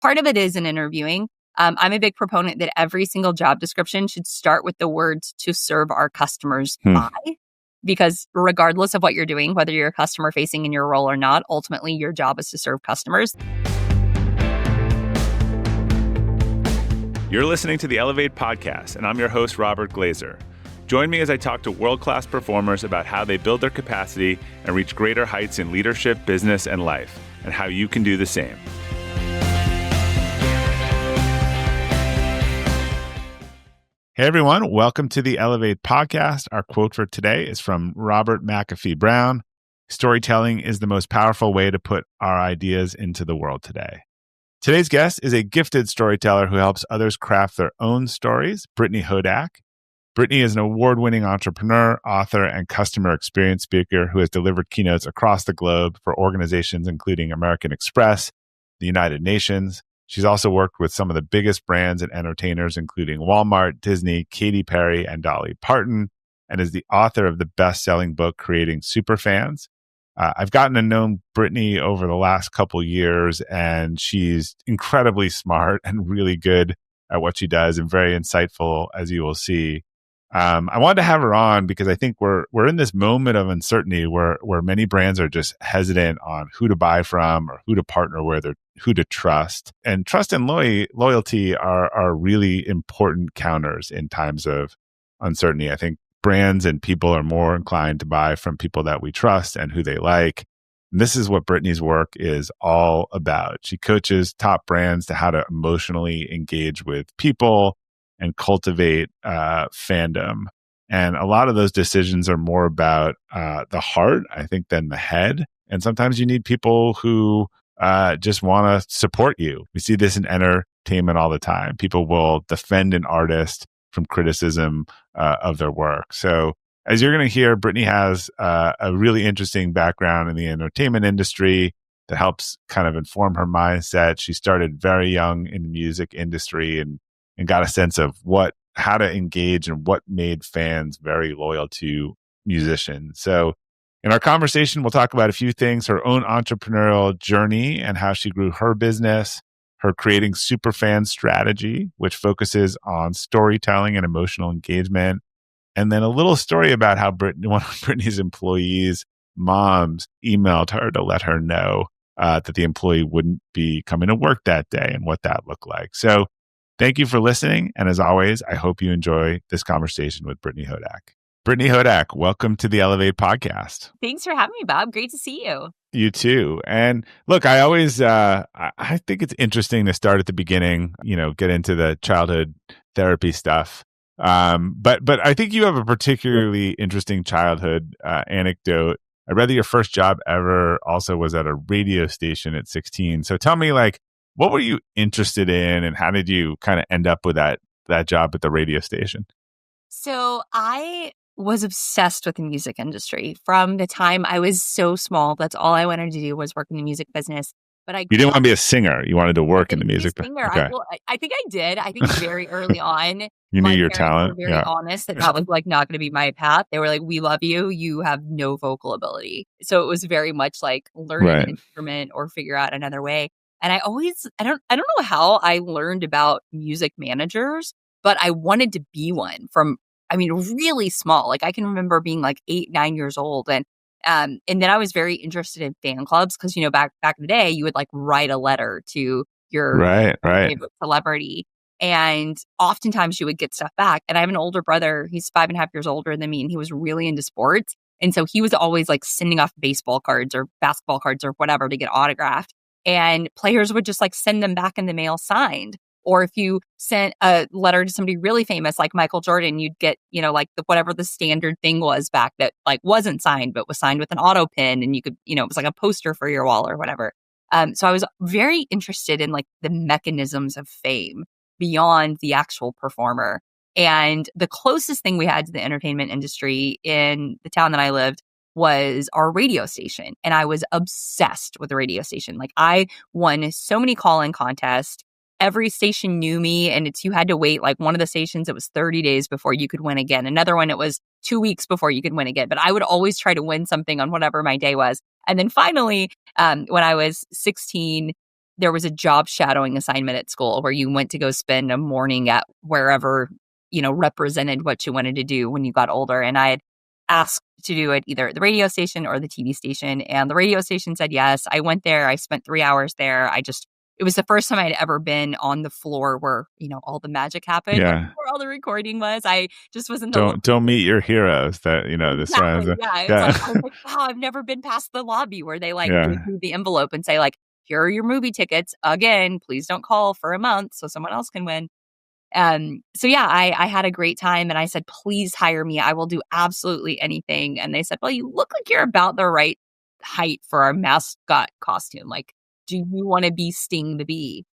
part of it is in interviewing. I'm a big proponent that every single job description should start with the words "to serve our customers by," because regardless of what you're doing, whether you're customer facing in your role or not, ultimately your job is to serve customers. You're listening to the Elevate podcast, and I'm your host, Robert Glazer. Join me as I talk to world-class performers about how they build their capacity and reach greater heights in leadership, business, and life, and how you can do the same. Hey everyone, welcome to the Elevate podcast. Our quote for today is from Robert McAfee Brown. Storytelling is the most powerful way to put our ideas into the world today. Today's guest is a gifted storyteller who helps others craft their own stories, Brittany Hodak. Brittany is an award-winning entrepreneur, author, and customer experience speaker who has delivered keynotes across the globe for organizations including American Express, the United Nations. She's also worked with some of the biggest brands and entertainers, including Walmart, Disney, Katy Perry, and Dolly Parton, and is the author of the best-selling book, Creating Superfans. I've gotten to know Brittany over the last couple years, and she's incredibly smart and really good at what she does and very insightful, as you will see. I wanted to have her on because I think we're in this moment of uncertainty where many brands are just hesitant on who to buy from or who to partner with or who to trust. And trust and loyalty are really important counters in times of uncertainty. I think brands and people are more inclined to buy from people that we trust and who they like. And this is what Brittany's work is all about. She coaches top brands to how to emotionally engage with people and cultivate fandom. And a lot of those decisions are more about the heart, I think, than the head. And sometimes you need people who just want to support you. We see this in entertainment all the time. People will defend an artist from criticism of their work. So as you're going to hear, Brittany has a really interesting background in the entertainment industry that helps kind of inform her mindset. She started very young in the music industry and got a sense of how to engage and what made fans very loyal to musicians. So in our conversation, we'll talk about a few things: her own entrepreneurial journey and how she grew her business, her Creating Superfans strategy, which focuses on storytelling and emotional engagement, and then a little story about how one of Brittany's employees' moms emailed her to let her know that the employee wouldn't be coming to work that day and what that looked like. So thank you for listening. And as always, I hope you enjoy this conversation with Brittany Hodak. Brittany Hodak, welcome to the Elevate podcast. Thanks for having me, Bob. Great to see you. You too. And look, I always, I think it's interesting to start at the beginning, get into the childhood therapy stuff. But I think you have a particularly interesting childhood anecdote. I read that your first job ever also was at a radio station at 16. So tell me, what were you interested in and how did you kind of end up with that job at the radio station? So I was obsessed with the music industry from the time I was so small. That's all I wanted to do was work in the music business. But you didn't want to be a singer. You wanted to work in the music business. Okay. I think I did. I think very early on, you knew your talent. Were very honest that was not going to be my path. They were like, "We love you. You have no vocal ability." So it was very much like learn an instrument or figure out another way. And I don't know how I learned about music managers, but I wanted to be one really small. I can remember being 8, 9 years old. And then I was very interested in fan clubs because, back in the day, you would write a letter to your favorite celebrity. And oftentimes you would get stuff back. And I have an older brother. He's 5.5 years older than me. And he was really into sports. And so he was always sending off baseball cards or basketball cards or whatever to get autographed. And players would just send them back in the mail signed. Or if you sent a letter to somebody really famous like Michael Jordan, you'd get, whatever the standard thing was back that wasn't signed, but was signed with an auto pin. And you could, it was a poster for your wall or whatever. So I was very interested in the mechanisms of fame beyond the actual performer. And the closest thing we had to the entertainment industry in the town that I lived was our radio station. And I was obsessed with the radio station. I won so many call-in contests. Every station knew me, and you had to wait. One of the stations, it was 30 days before you could win again. Another one, it was 2 weeks before you could win again. But I would always try to win something on whatever my day was. And then finally, when I was 16, there was a job shadowing assignment at school where you went to go spend a morning at wherever, represented what you wanted to do when you got older. And I had asked to do it either at the radio station or the TV station. And the radio station said yes. I went there. I spent 3 hours there. It was the first time I'd ever been on the floor where, all the magic happened, yeah, where all the recording was. I just was in the don't meet your heroes that, this exactly, yeah. yeah. I was like, wow, I've never been past the lobby where they give you the envelope and say here are your movie tickets. Again, please don't call for a month so someone else can win. So yeah, I had a great time and I said, please hire me. I will do absolutely anything. And they said, well, you look like you're about the right height for our mascot costume. Do you want to be Sting the Bee?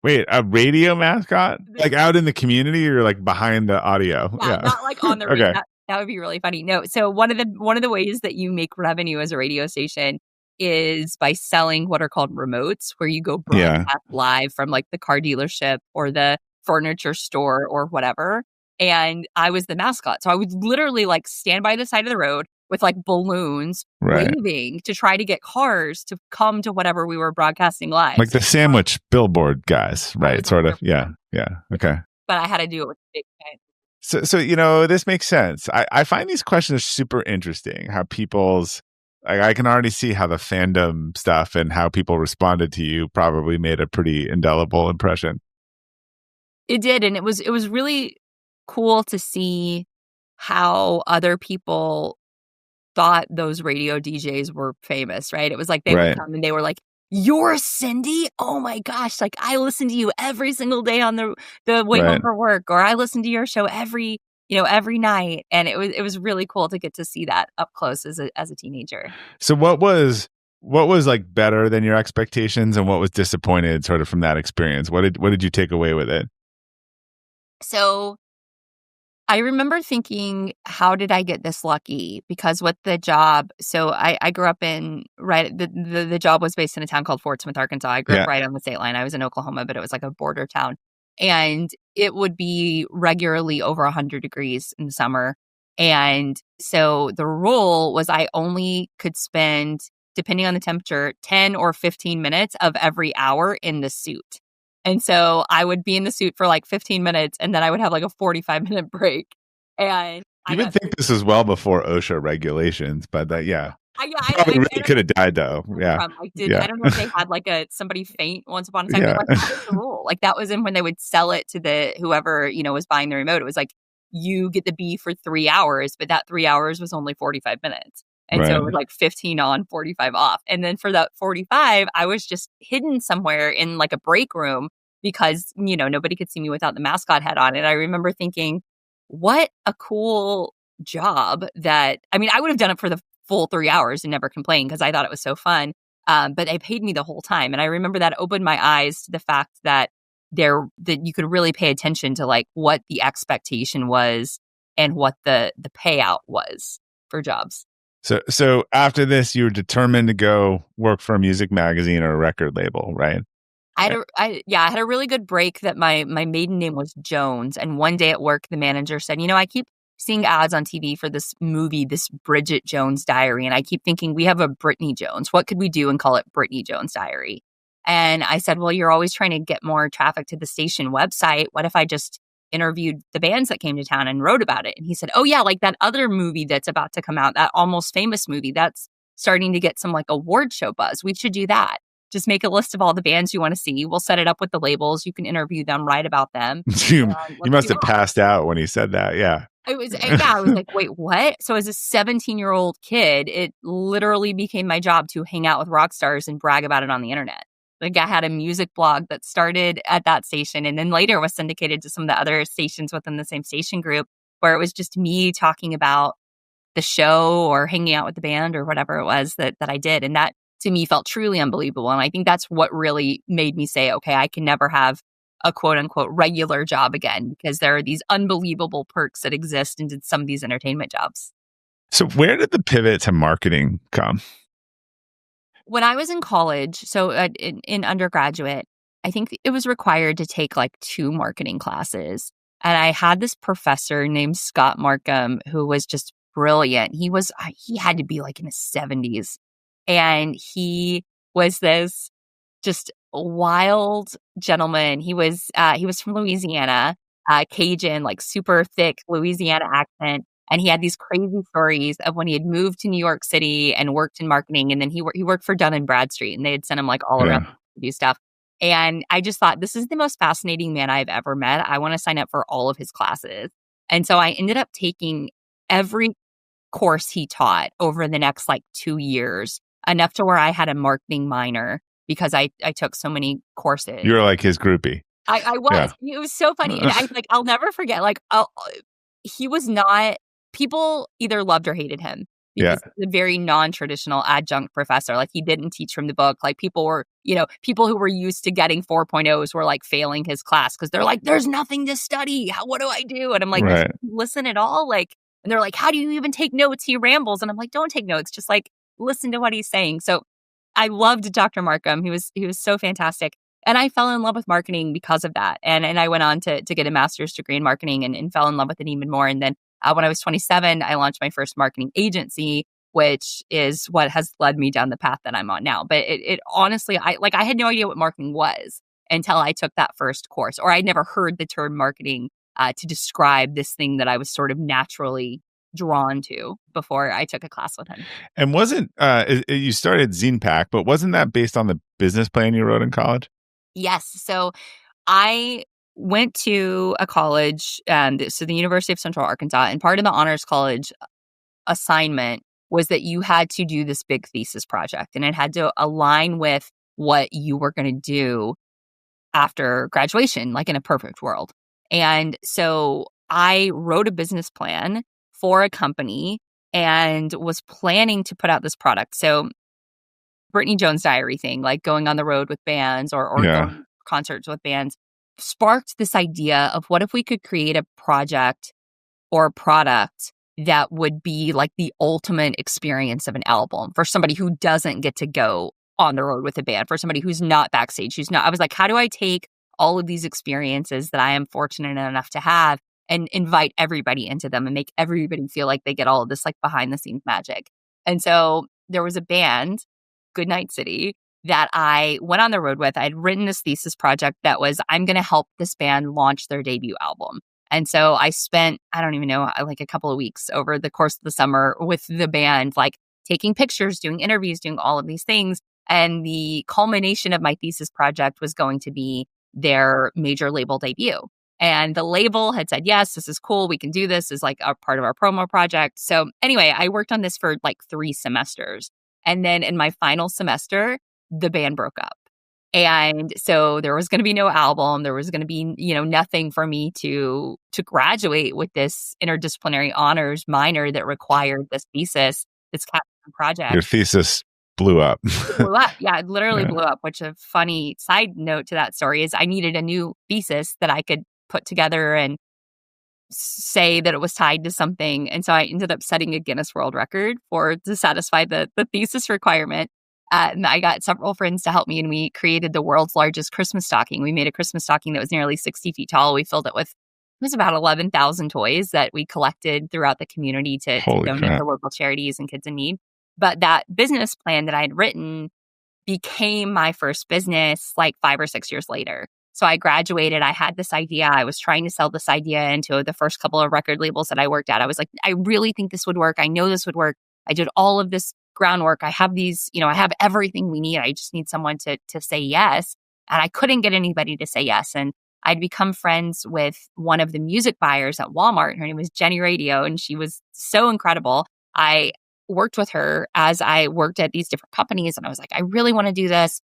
Wait, a radio mascot? Out in the community or behind the audio? Yeah. Not on the radio. Okay. That would be really funny. No, so one of the ways that you make revenue as a radio station is by selling what are called remotes, where you go broadcast live from the car dealership or the furniture store or whatever. And I was the mascot. So I would literally stand by the side of the road with balloons waving to try to get cars to come to whatever we were broadcasting live. Like the sandwich billboard guys, right? Sort of. Yeah. Yeah. Okay. But I had to do it with big guys. So this makes sense. I find these questions super interesting. How people's I can already see how the fandom stuff and how people responded to you probably made a pretty indelible impression. It did, and it was really cool to see how other people thought those radio DJs were famous, right? It was they would come and they were like, "You're Cindy? Oh my gosh, I listen to you every single day on the way home from work, or I listen to your show every night." And it was really cool to get to see that up close as a teenager. So what was better than your expectations, and what was disappointed sort of from that experience? What did you take away with it? So I remember thinking, how did I get this lucky? Because with the job, so I grew up the job was based in a town called Fort Smith, Arkansas. I grew up right on the state line. I was in Oklahoma, but it was a border town. And it would be regularly over 100 degrees in the summer. And so the rule was I only could spend, depending on the temperature, 10 or 15 minutes of every hour in the suit. And so I would be in the suit for 15 minutes and then I would have a 45-minute break. And you would think this is well before OSHA regulations, but I probably really could have died though. Yeah. I don't know if they had somebody faint once upon a time. That was the rule. That was when they would sell it to whoever, was buying the remote. It was you get the bee for 3 hours, but that 3 hours was only 45 minutes. And so it was 15 on, 45 off. And then for that 45, I was just hidden somewhere in a break room because, nobody could see me without the mascot hat on. And I remember thinking, what a cool job that, I would have done it for the full 3 hours and never complained because I thought it was so fun. But they paid me the whole time. And I remember that opened my eyes to the fact that that you could really pay attention to what the expectation was and what the payout was for jobs. So after this, you were determined to go work for a music magazine or a record label, right? I had a really good break that my maiden name was Jones. And one day at work, the manager said, I keep seeing ads on TV for this movie, this Bridget Jones Diary. And I keep thinking we have a Brittany Jones. What could we do and call it Brittany Jones Diary? And I said, well, you're always trying to get more traffic to the station website. What if I just interviewed the bands that came to town and wrote about it? And he said, oh yeah, that other movie that's about to come out, that Almost Famous movie, that's starting to get some award show buzz. We should do that. Just make a list of all the bands you want to see. We'll set it up with the labels. You can interview them, write about them. You must have passed out when he said that. Yeah. I was wait, what? So as a 17-year-old kid, it literally became my job to hang out with rock stars and brag about it on the internet. I had a music blog that started at that station and then later was syndicated to some of the other stations within the same station group where it was just me talking about the show or hanging out with the band or whatever it was that I did. And that to me felt truly unbelievable. And I think that's what really made me say, okay, I can never have a quote unquote regular job again because there are these unbelievable perks that exist in some of these entertainment jobs. So where did the pivot to marketing come? When I was in college, so in undergraduate, I think it was required to take 2 marketing classes. And I had this professor named Scott Markham who was just brilliant. He had to be in his 70s. And he was this just wild gentleman. He was from Louisiana, Cajun, like super thick Louisiana accent. And he had these crazy stories of when he had moved to New York City and worked in marketing. And then he worked for Dun and Bradstreet, and they had sent him like all around to do stuff. And I just thought, this is the most fascinating man I've ever met. I want to sign up for all of his classes. And so I ended up taking every course he taught over the next like 2 years, enough to where I had a marketing minor because I took so many courses. You're like his groupie. I was. Yeah. It was so funny. And I'll never forget, like, he was not, people either loved or hated him because he's a very non-traditional adjunct professor. Like, he didn't teach from the book. Like, people were, people who were used to getting 4.0s were like failing his class because they're like, there's nothing to study. What do I do? And I'm like, listen at all. Like, and they're like, how do you even take notes? He rambles. And I'm like, don't take notes. Just like listen to what he's saying. So I loved Dr. Markham. He was so fantastic. And I fell in love with marketing because of that. And I went on to get a master's degree in marketing and fell in love with it even more. And then when I was 27, I launched my first marketing agency, which is what has led me down the path that I'm on now. But it honestly, I had no idea what marketing was until I took that first course, or I'd never heard the term marketing to describe this thing that I was sort of naturally drawn to before I took a class with him. And wasn't you started Zine Pack, but wasn't that based on the business plan you wrote in college? Yes. So I went to a college, so the University of Central Arkansas, and part of the honors college assignment was that you had to do this big thesis project, and it had to align with what you were going to do after graduation, like in a perfect world. And so I wrote a business plan for a company and was planning to put out this product. So Brittany Jones Diary thing, like going on the road with bands or going to concerts with bands, sparked this idea of what if we could create a project or a product that would be like the ultimate experience of an album for somebody who doesn't get to go on the road with a band, for somebody who's not backstage, I was like, how do I take all of these experiences that I am fortunate enough to have and invite everybody into them and make everybody feel like they get all of this like behind the scenes magic? And so there was a band, Goodnight City, that I went on the road with. I'd written this thesis project that was, I'm going to help this band launch their debut album. And so I spent, I don't even know, like a couple of weeks over the course of the summer with the band, like taking pictures, doing interviews, doing all of these things. And the culmination of my thesis project was going to be their major label debut. And the label had said, yes, this is cool. We can do this as like a part of our promo project. So anyway, I worked on this for like 3 semesters. And then in my final semester, the band broke up. And so there was going to be no album. There was going to be, nothing for me to graduate with this interdisciplinary honors minor that required this thesis, this capstone project. Your thesis blew up. It blew up. Yeah, it literally blew up, which a funny side note to that story is I needed a new thesis that I could put together and say that it was tied to something. And so I ended up setting a Guinness World Record to satisfy the thesis requirement. And I got several friends to help me, and we created the world's largest Christmas stocking. We made a Christmas stocking that was nearly 60 feet tall. We filled it with, it was about 11,000 toys that we collected throughout the community to donate to local charities and kids in need. But that business plan that I had written became my first business like 5 or 6 years later. So I graduated. I had this idea. I was trying to sell this idea into the first couple of record labels that I worked at. I was like, I really think this would work. I know this would work. I did all of this groundwork. I have these, I have everything we need. I just need someone to say yes. And I couldn't get anybody to say yes. And I'd become friends with one of the music buyers at Walmart. Her name was Jenny Radio, and she was so incredible. I worked with her as I worked at these different companies, and I was like, I really want to do this.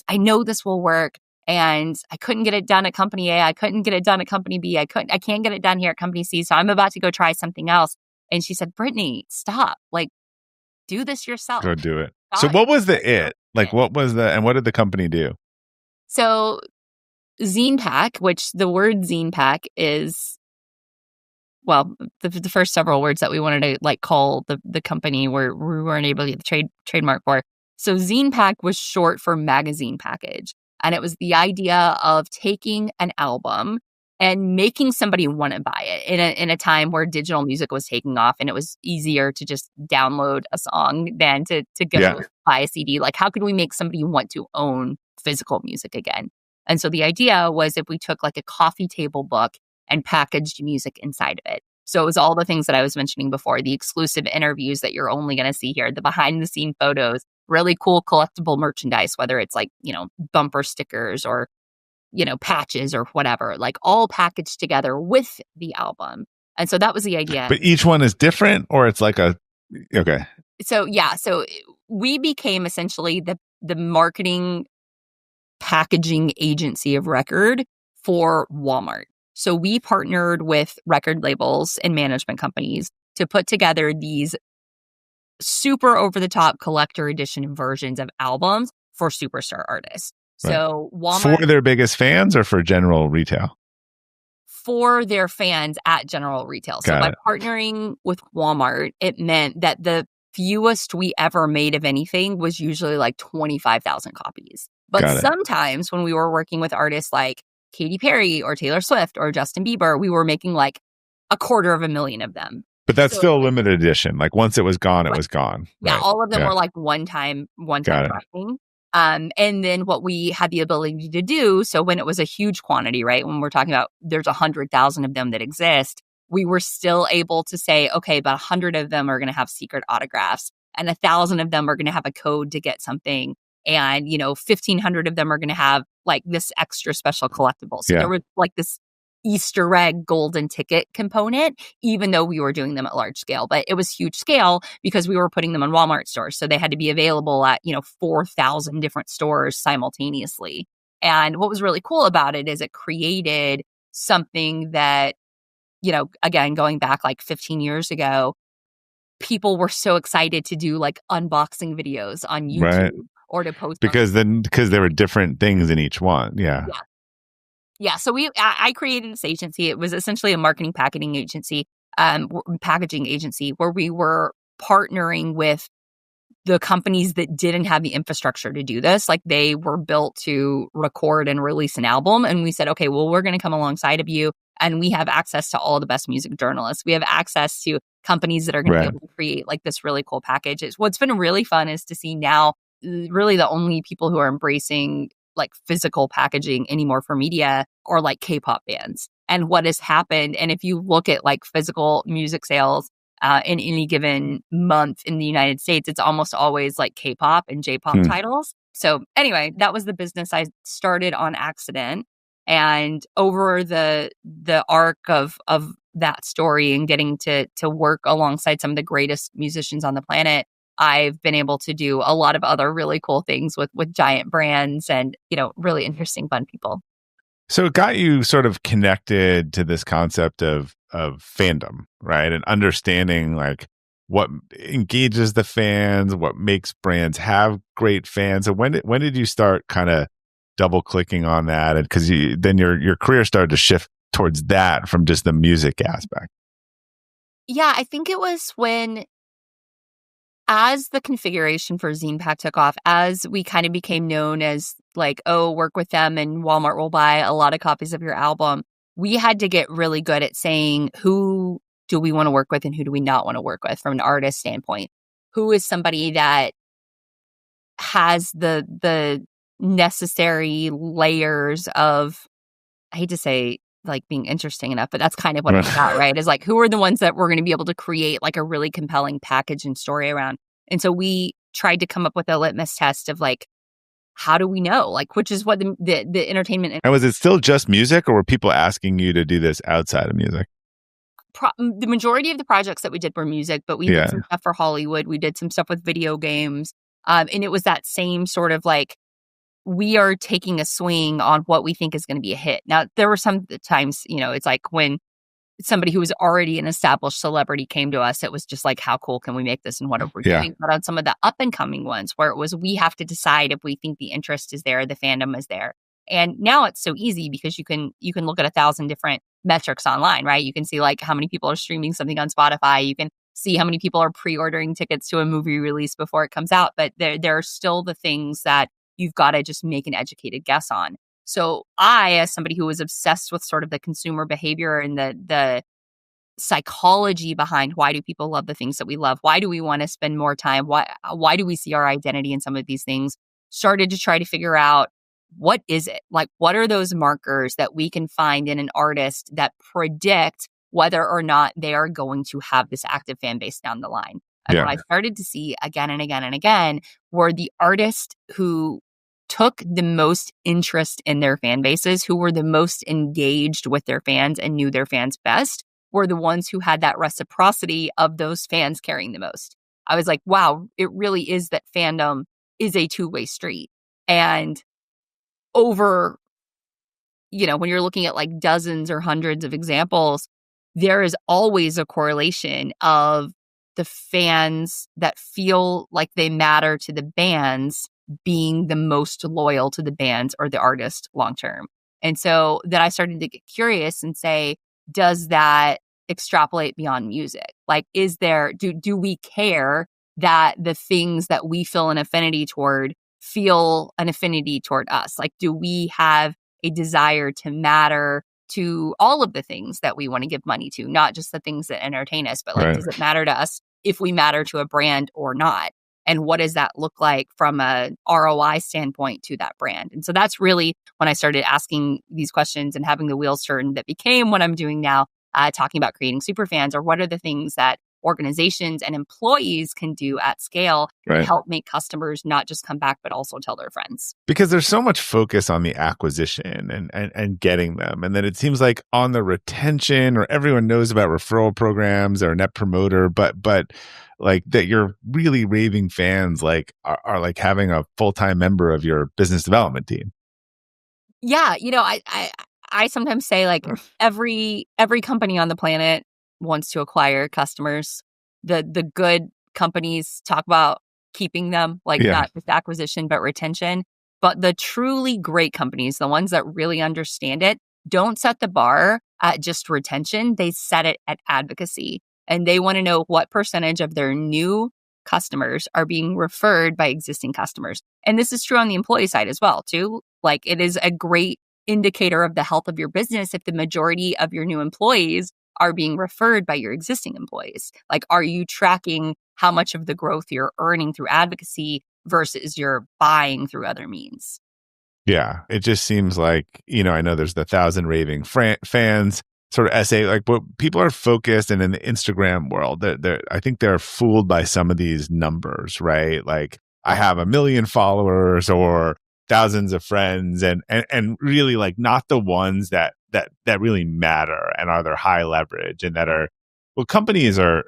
I know this will work. And I couldn't get it done at company A. I couldn't get it done at company B. I can't get it done here at company C. So I'm about to go try something else. And she said, Brittany, stop. Like, do this yourself. Go do it. So what was the Like, what did the company do? So Zine Pack, which the word Zine Pack is, well, the first several words that we wanted to like call the company we weren't able to get the trademark for. So Zine Pack was short for magazine package. And it was the idea of taking an album and making somebody want to buy it in a time where digital music was taking off, and it was easier to just download a song than to go buy a CD. Like, how could we make somebody want to own physical music again. And so the idea was if we took like a coffee table book and packaged music inside of it. So it was all the things that I was mentioning before, the exclusive interviews that you're only going to see here, the behind the scene photos, really cool collectible merchandise, whether it's like, bumper stickers or, patches or whatever, like all packaged together with the album. And so that was the idea. But each one is different, or it's like okay. So we became essentially the marketing packaging agency of record for Walmart. So we partnered with record labels and management companies to put together these super over-the-top collector edition versions of albums for superstar artists. Right. So Walmart... For their biggest fans or for general retail? For their fans at general retail. So by partnering with Walmart, it meant that the fewest we ever made of anything was usually like 25,000 copies. But sometimes when we were working with artists like Katy Perry or Taylor Swift or Justin Bieber, we were making like 250,000 of them. But that's still a limited edition. Like once it was gone, it was gone. Yeah, right. All of them were like one-time pressing. And then what we had the ability to do, so when it was a huge quantity, right, when we're talking about there's 100,000 of them that exist, we were still able to say, okay, about 100 of them are going to have secret autographs and 1,000 of them are going to have a code to get something. And, 1,500 of them are going to have like this extra special collectible. So there was like this Easter egg golden ticket component, even though we were doing them at large scale. But it was huge scale because we were putting them on Walmart stores. So they had to be available at, 4,000 different stores simultaneously. And what was really cool about it is it created something that, again, going back like 15 years ago, people were so excited to do like unboxing videos on YouTube. Right. Or to post because there were different things in each one. Yeah. So I created this agency. It was essentially a marketing packaging agency where we were partnering with the companies that didn't have the infrastructure to do this. Like they were built to record and release an album. And we said, okay, well, we're going to come alongside of you. And we have access to all the best music journalists. We have access to companies that are going to be able to create like this really cool package. What's been really fun is to see now really the only people who are embracing like physical packaging anymore for media are like K-pop bands. And what has happened, and if you look at like physical music sales in any given month in the United States, it's almost always like K-pop and J-pop titles. So anyway, that was the business I started on accident. And over the arc of that story and getting to work alongside some of the greatest musicians on the planet, I've been able to do a lot of other really cool things with giant brands and, really interesting, fun people. So it got you sort of connected to this concept of fandom, right? And understanding like what engages the fans, what makes brands have great fans. And when did you start kind of double clicking on that? And because then your career started to shift towards that from just the music aspect. Yeah, I think it was when, as the configuration for ZinePack took off, as we kind of became known as like, oh, work with them and Walmart will buy a lot of copies of your album, we had to get really good at saying, who do we want to work with and who do we not want to work with from an artist standpoint? Who is somebody that has the necessary layers of, I hate to say like being interesting enough, but that's kind of what it's about, right? Is like, who are the ones that we're going to be able to create like a really compelling package and story around? And so we tried to come up with a litmus test of like, how do we know? Like, which is what the entertainment. And was it still just music, or were people asking you to do this outside of music? The majority of the projects that we did were music, but we did some stuff for Hollywood. We did some stuff with video games. And it was that same sort of like, we are taking a swing on what we think is going to be a hit. Now, there were some times, it's like when somebody who was already an established celebrity came to us, it was just like, how cool can we make this and what are we doing? But on some of the up and coming ones where it was, we have to decide if we think the interest is there, the fandom is there. And now it's so easy because you can look at 1,000 different metrics online, right? You can see like how many people are streaming something on Spotify. You can see how many people are pre-ordering tickets to a movie release before it comes out. But there are still the things that you've got to just make an educated guess on. So I, as somebody who was obsessed with sort of the consumer behavior and the psychology behind why do people love the things that we love? Why do we want to spend more time? Why do we see our identity in some of these things? Started to try to figure out what is it? Like, what are those markers that we can find in an artist that predict whether or not they are going to have this active fan base down the line? And what I started to see again and again and again were the artists who took the most interest in their fan bases, who were the most engaged with their fans and knew their fans best, were the ones who had that reciprocity of those fans caring the most. I was like, wow, it really is that fandom is a two-way street. And over, when you're looking at like dozens or hundreds of examples, there is always a correlation of the fans that feel like they matter to the bands being the most loyal to the bands or the artist long term. And so then I started to get curious and say, does that extrapolate beyond music? Like, do we care that the things that we feel an affinity toward feel an affinity toward us? Like, do we have a desire to matter to all of the things that we want to give money to, not just the things that entertain us, but like, does it matter to us if we matter to a brand or not? And what does that look like from a ROI standpoint to that brand? And so that's really when I started asking these questions and having the wheels turn that became what I'm doing now, talking about creating superfans, or what are the things that organizations and employees can do at scale to help make customers not just come back, but also tell their friends. Because there's so much focus on the acquisition and getting them. And then it seems like on the retention, or everyone knows about referral programs or net promoter, but like that you're really raving fans like are like having a full-time member of your business development team. Yeah. I sometimes say like every company on the planet wants to acquire customers. The good companies talk about keeping them, like not just acquisition, but retention. But the truly great companies, the ones that really understand it, don't set the bar at just retention. They set it at advocacy. And they want to know what percentage of their new customers are being referred by existing customers. And this is true on the employee side as well, too. Like, it is a great indicator of the health of your business if the majority of your new employees are being referred by your existing employees. Like, are you tracking how much of the growth you're earning through advocacy versus you're buying through other means? Yeah, it just seems like, I know there's the 1,000 raving fans sort of essay, like, but people are focused, and in the Instagram world, I think they're fooled by some of these numbers, right? Like, I have 1 million followers or thousands of friends, and really like not the ones that really matter and are their high leverage, and that are, well, companies are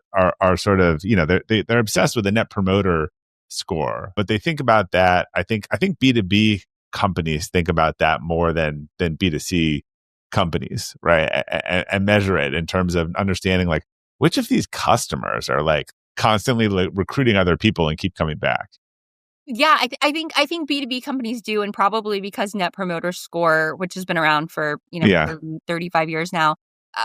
sort of, they're obsessed with the net promoter score, but they think about that. I think B2B companies think about that more than B2C companies, right? And measure it in terms of understanding like which of these customers are like constantly like recruiting other people and keep coming back. Yeah, I think B2B companies do, and probably because Net Promoter Score, which has been around for 35 years now,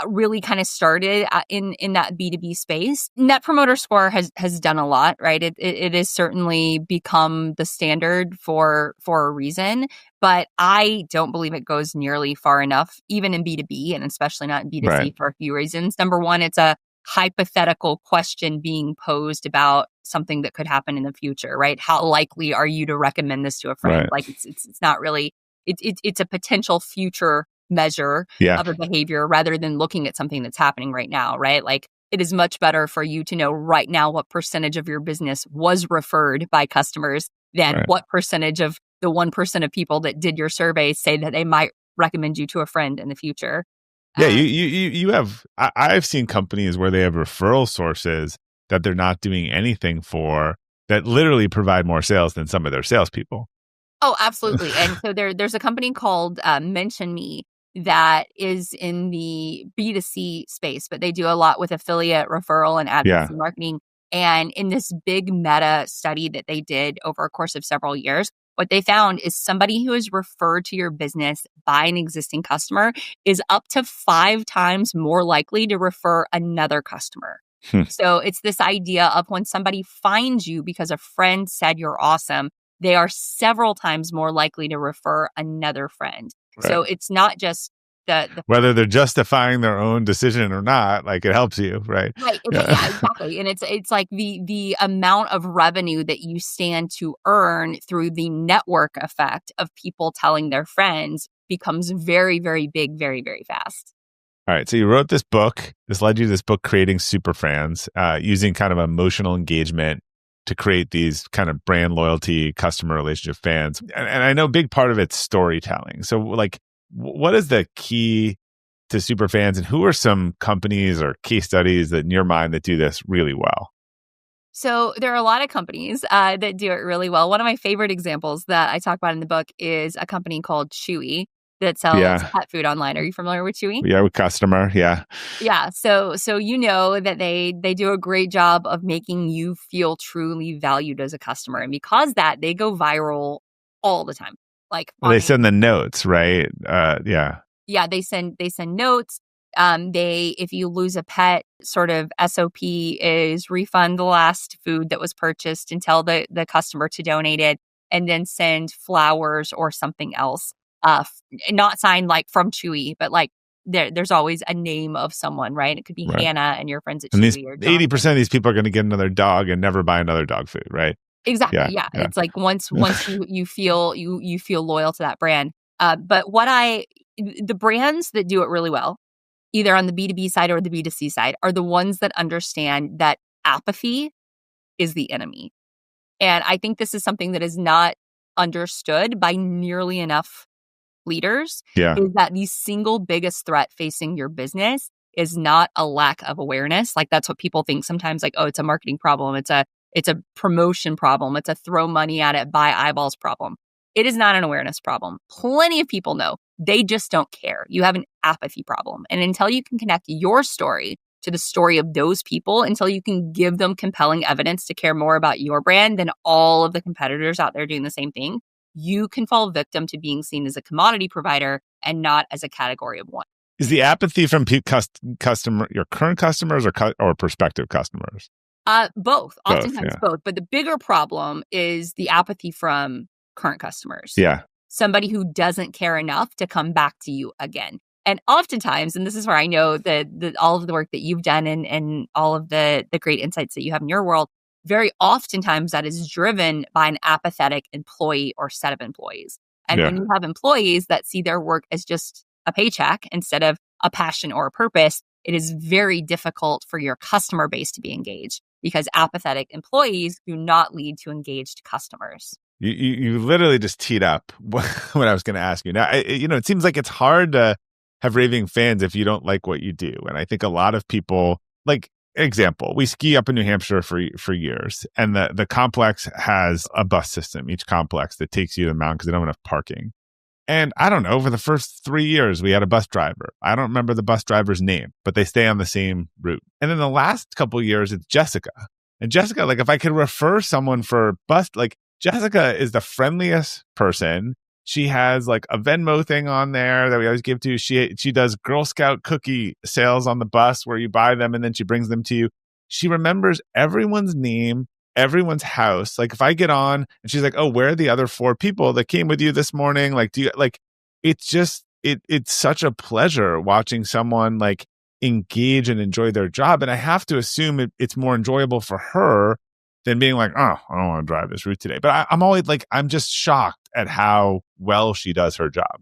really kind of started in that B2B space. Net Promoter Score has done a lot, right? It has certainly become the standard for a reason, but I don't believe it goes nearly far enough, even in B2B, and especially not in B2C for a few reasons. Number one, it's a hypothetical question being posed about something that could happen in the future, right? How likely are you to recommend this to a friend? Like, it's not really, it's a potential future measure of a behavior rather than looking at something that's happening right now, right? Like, it is much better for you to know right now what percentage of your business was referred by customers than what percentage of the 1% of people that did your survey say that they might recommend you to a friend in the future. Yeah, you have. I've seen companies where they have referral sources that they're not doing anything for, that literally provide more sales than some of their salespeople. Oh, absolutely. And so there's a company called Mention Me that is in the B2C space, but they do a lot with affiliate referral and advocacy marketing. And in this big meta study that they did over a course of several years, what they found is somebody who is referred to your business by an existing customer is up to 5 times more likely to refer another customer. So it's this idea of when somebody finds you because a friend said you're awesome, they are several times more likely to refer another friend. So it's not just the Whether they're justifying their own decision or not, like, it helps you, right? right. Yeah. Exactly. And it's like the amount of revenue that you stand to earn through the network effect of people telling their friends becomes very, very big, very, very fast. All right. So you wrote this book. This led you to this book, Creating Superfans, using kind of emotional engagement to create these kind of brand loyalty, customer relationship fans. And I know a big part of it's storytelling. So, like, what is the key to superfans, and who are some companies or case studies that in your mind that do this really well? So there are a lot of companies that do it really well. One of my favorite examples that I talk about in the book is a company called Chewy that sells Yeah. pet food online. Are you familiar with Chewy? Yeah. With customer. Yeah. Yeah. So you know that they do a great job of making you feel truly valued as a customer, and because that they go viral all the time. Like Well, on they send the notes, right? Yeah. yeah, they send notes. They if you lose a pet, sort of SOP is refund the last food that was purchased and tell the customer to donate it, and then send flowers or something else. Not signed like from Chewy, but like there's always a name of someone, right? It could be Right. Hannah and your friends at And these Chewy, or Jonathan. 80% of these people are going to get another dog and never buy another dog food, right? Exactly. Yeah. Yeah. Yeah. It's like once you feel you feel loyal to that brand. But the brands that do it really well, either on the B2B side or the B2C side, are the ones that understand that apathy is the enemy. And I think this is something that is not understood by nearly enough leaders, Yeah. is that the single biggest threat facing your business is not a lack of awareness. Like that's what people think sometimes, like, oh, it's a marketing problem. It's a promotion problem. It's a throw money at it, buy eyeballs problem. It is not an awareness problem. Plenty of people know. They just don't care. You have an apathy problem. And until you can connect your story to the story of those people, until you can give them compelling evidence to care more about your brand than all of the competitors out there doing the same thing, you can fall victim to being seen as a commodity provider and not as a category of one. Is the apathy from customer, your current customers, or prospective customers? Both, Both. oftentimes Yeah. both. But the bigger problem is the apathy from current customers. Yeah. Somebody who doesn't care enough to come back to you again. And oftentimes, and this is where I know that all of the work that you've done and all of the great insights that you have in your world, very oftentimes that is driven by an apathetic employee or set of employees. And when Yeah. you have employees that see their work as just a paycheck instead of a passion or a purpose, it is very difficult for your customer base to be engaged, because apathetic employees do not lead to engaged customers. You literally just teed up what I was going to ask you. Now, it seems like it's hard to have raving fans if you don't like what you do. And I think a lot of people, like, example, we ski up in New Hampshire for years, and the complex has a bus system, each complex, that takes you to the mountain because they don't have enough parking. And I don't know, for the first 3 years, we had a bus driver. I don't remember the bus driver's name, but they stay on the same route. And in the last couple of years, it's Jessica. And Jessica, like, if I could refer someone for bus, like, Jessica is the friendliest person. She has like a Venmo thing on there that we always give to. She does Girl Scout cookie sales on the bus where you buy them and then she brings them to you. She remembers everyone's name, everyone's house. Like, if I get on and she's like, "Oh, where are the other 4 people that came with you this morning?" Like, do you like? It's just it's such a pleasure watching someone like engage and enjoy their job, and I have to assume it's more enjoyable for her than being like, "Oh, I don't want to drive this route today." But I'm always like, I'm just shocked at how well she does her job.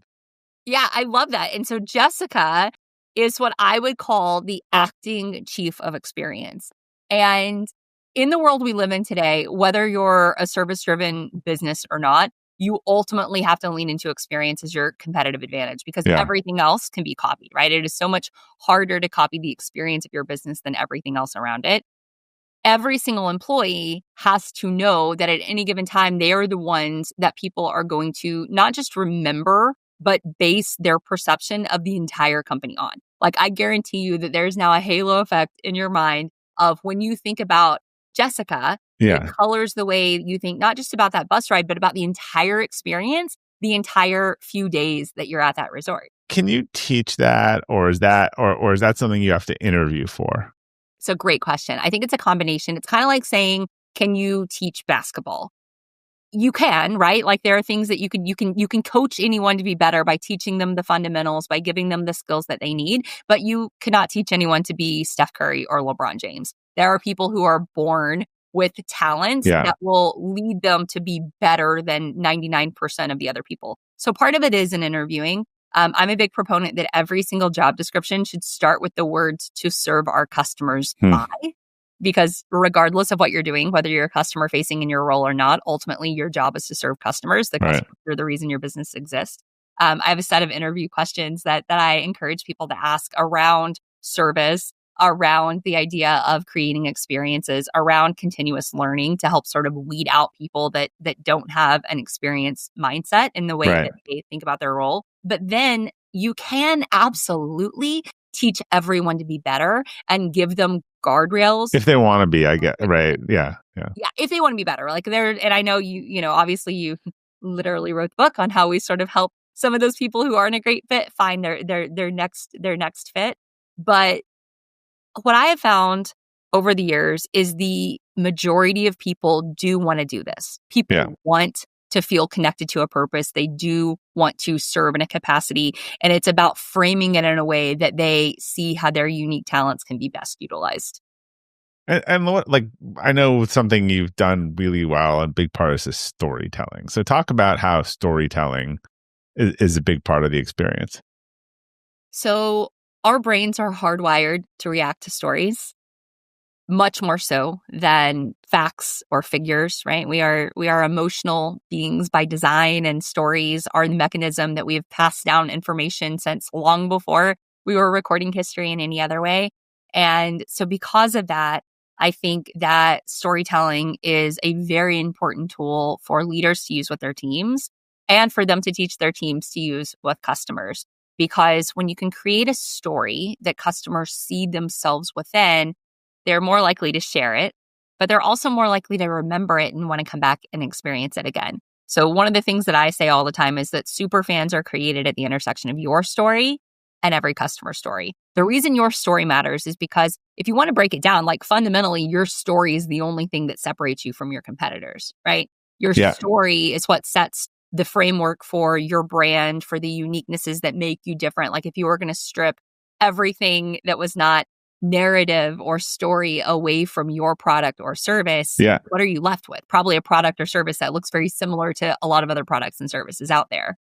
Yeah, I love that. And so Jessica is what I would call the acting chief of experience. And in the world we live in today, whether you're a service-driven business or not, you ultimately have to lean into experience as your competitive advantage, because Yeah. everything else can be copied, right? It is so much harder to copy the experience of your business than everything else around it. Every single employee has to know that at any given time, they are the ones that people are going to not just remember, but base their perception of the entire company on. Like, I guarantee you that there's now a halo effect in your mind of when you think about Jessica, it Yeah. colors the way you think, not just about that bus ride, but about the entire experience, the entire few days that you're at that resort. Can you teach that, or is that something you have to interview for? It's a great question. I think it's a combination. It's kind of like saying, can you teach basketball? you can, right? Like there are things that you can coach anyone to be better by teaching them the fundamentals, by giving them the skills that they need, but you cannot teach anyone to be Steph Curry or LeBron James. There are people who are born with talents that will lead them to be better than 99% of the other people. So part of it is in interviewing. I'm a big proponent that every single job description should start with the words "to serve our customers by." Because regardless of what you're doing, whether you're customer facing in your role or not, ultimately your job is to serve customers. The customers are the reason your business exists. I have a set of interview questions that I encourage people to ask around service, around the idea of creating experiences, around continuous learning to help sort of weed out people that don't have an experience mindset in the way that they think about their role. But then you can absolutely teach everyone to be better and give them guardrails if they want to be, I get yeah, if they want to be better. Like and I know you know obviously you literally wrote the book on how we sort of help some of those people who aren't a great fit find their next fit. But what I have found over the years is the majority of people do want to do this. People want to feel connected to a purpose. They do want to serve in a capacity. And it's about framing it in a way that they see how their unique talents can be best utilized. And like, I know something you've done really well, and a big part is storytelling. So talk about how storytelling is a big part of the experience. So our brains are hardwired to react to stories, much more so than facts or figures, right? We are emotional beings by design, and stories are the mechanism that we have passed down information since long before we were recording history in any other way. And so because of that, I think that storytelling is a very important tool for leaders to use with their teams and for them to teach their teams to use with customers. Because when you can create a story that customers see themselves within, they're more likely to share it, but they're also more likely to remember it and want to come back and experience it again. So one of the things that I say all the time is that superfans are created at the intersection of your story and every customer story. The reason your story matters is because if you want to break it down, like fundamentally, your story is the only thing that separates you from your competitors, right? Your story is what sets the framework for your brand, for the uniquenesses that make you different. Like if you were going to strip everything that was not narrative or story away from your product or service, what are you left with? Probably a product or service that looks very similar to a lot of other products and services out there.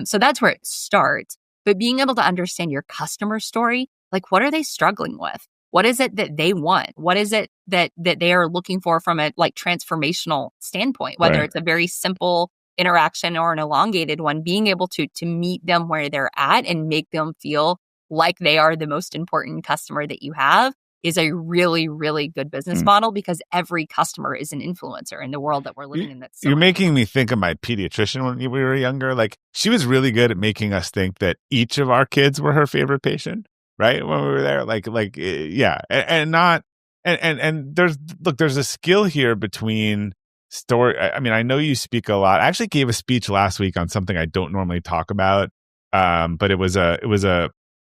So that's where it starts. But being able to understand your customer story, like what are they struggling with? What is it that they want? What is it that they are looking for from a like transformational standpoint, whether it's a very simple interaction or an elongated one, being able to meet them where they're at and make them feel like they are the most important customer that you have is a really, really good business model, because every customer is an influencer in the world that we're living in. You're making me think of my pediatrician when we were younger. Like she was really good at making us think that each of our kids were her favorite patient, right? When we were there, and there's a skill here between story. I mean, I know you speak a lot. I actually gave a speech last week on something I don't normally talk about. But it was a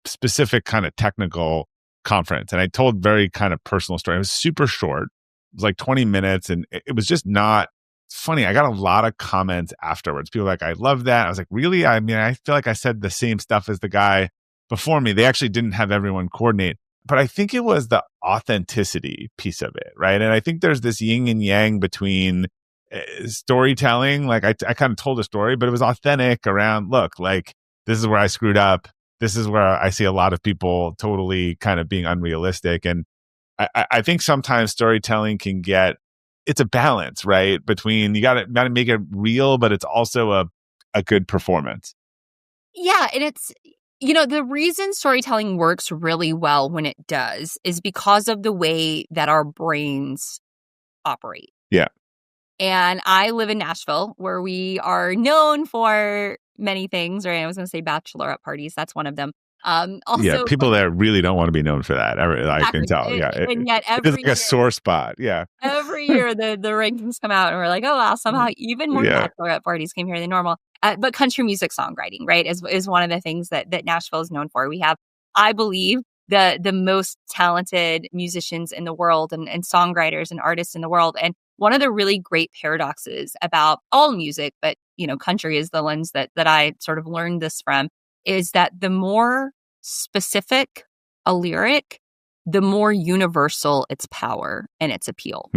specific kind of technical conference, and I told very kind of personal story. It was super short. It was like 20 minutes, and it was just not funny. I got a lot of comments afterwards. People were like, I love that. I was like, really? I mean, I feel like I said the same stuff as the guy before me. They actually didn't have everyone coordinate, but I think it was the authenticity piece of it, right? And I think there's this yin and yang between storytelling. Like I kind of told a story, but it was authentic around, look, like this is where I screwed up. This is where I see a lot of people totally kind of being unrealistic. And I think sometimes storytelling can it's a balance, right? Between you got to make it real, but it's also a good performance. Yeah. And it's, the reason storytelling works really well when it does is because of the way that our brains operate. Yeah. And I live in Nashville, where we are known for many things, right? I was going to say bachelorette parties. That's one of them. Also, people there really don't want to be known for that. I can tell. And yet it's like a sore spot. Yeah. Every year the rankings come out and we're like, oh, wow, somehow even more bachelorette parties came here than normal. But country music songwriting, right, is one of the things that Nashville is known for. We have, I believe, the most talented musicians in the world and songwriters and artists in the world. And one of the really great paradoxes about all music, but country is the lens that I sort of learned this from, is that the more specific a lyric, the more universal its power and its appeal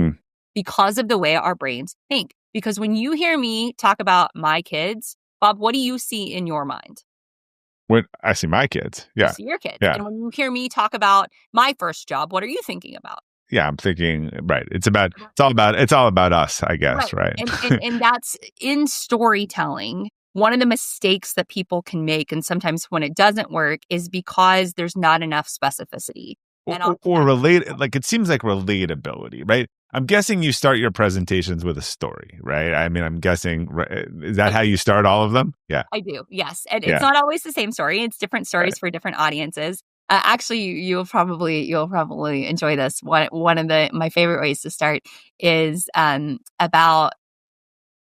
because of the way our brains think. Because when you hear me talk about my kids, Bob, what do you see in your mind? When I see my kids, You see your kids. Yeah. And when you hear me talk about my first job, what are you thinking about? Yeah, I'm thinking, right. It's all about us, I guess, right? And that's in storytelling. One of the mistakes that people can make, and sometimes when it doesn't work, is because there's not enough specificity. Or relate, like it seems like relatability, right? I'm guessing you start your presentations with a story, right? I mean, I'm guessing, is that how you start all of them? Yeah. I do, yes. And it's not always the same story. It's different stories for different audiences. Actually, you'll probably enjoy this. One of my favorite ways to start is about